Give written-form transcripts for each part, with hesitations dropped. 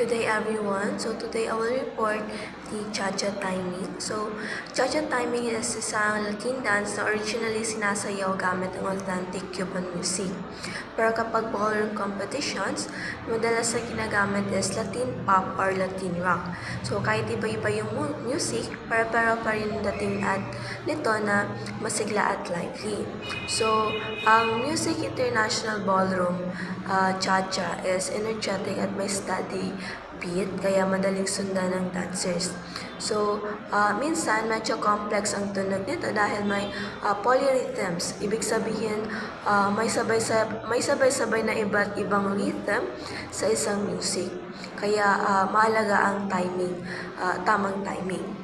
Good day everyone. So today I will report the Cha-Cha timing. So Cha-Cha timing is isang Latin dance na originally sinasayaw gamit ang authentic Cuban music. Pero kapag ballroom competitions, madalas na ginagamit is Latin pop or Latin rock. So kahit iba-iba yung music, pero pa rin dating at nito na masigla at lively. So ang Music International Ballroom Cha-Cha is energetic at may steady beat, kaya madaling sundan ng dancers. So, minsan medyo complex ang tunog nito dahil may polyrhythms. Ibig sabihin, may sabay-sabay na iba't ibang rhythm sa isang music. Kaya mahalaga ang timing, tamang timing.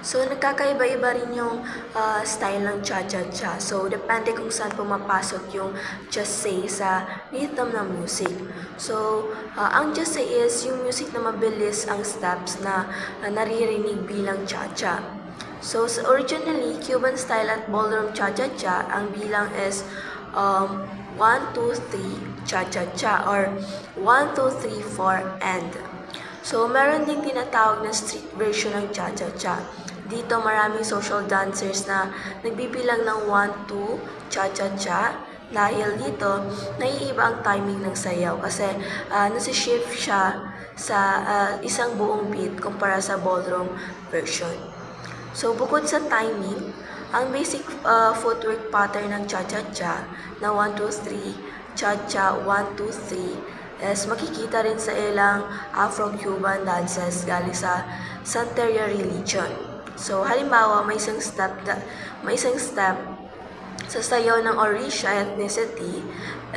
So, nagkakaiba-iba rin yung style ng cha-cha-cha. So, depende kung saan pumapasok yung just say sa rhythm ng music. So, ang just say is yung music na mabilis ang steps na naririnig bilang cha-cha. So, originally, Cuban style at ballroom cha-cha-cha, ang bilang is 1, 2, 3, cha-cha-cha or 1, 2, 3, 4, and. So, meron ding tinatawag na street version ng cha-cha-cha. Dito maraming social dancers na nagbibilang ng 1, 2, cha-cha-cha. Dahil dito, naiiba ang timing ng sayaw kasi nasi-shift siya sa isang buong beat kumpara sa ballroom version. So, bukod sa timing, ang basic footwork pattern ng cha-cha-cha na 1, 2, 3, cha-cha, 1, 2, 3, is makikita rin sa ilang Afro-Cuban dances galing sa Santeria religion. So, halimbawa, may isang step sa sayaw ng Orisha ethnicity,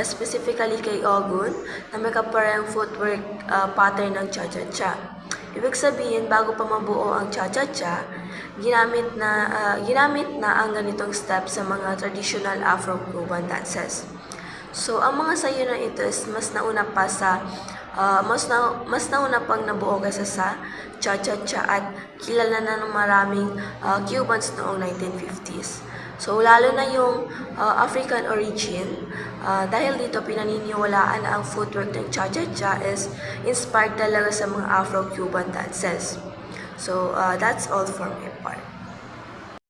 specifically kay Ogun, na may kaparehang footwork pattern ng cha-cha-cha. Ibig sabihin, bago pa mabuo ang cha-cha-cha, ginamit na ang ganitong step sa mga traditional Afro-Cuban dances. So, ang mga sayo na ito is mas nauna pang nabuo kaysa sa cha-cha-cha at kilala na ng maraming Cubans noong 1950s. So, lalo na yung African origin, dahil dito pinaniniwalaan na ang footwork ng cha-cha-cha is inspired talaga sa mga Afro-Cuban dances. So, that's all for my part.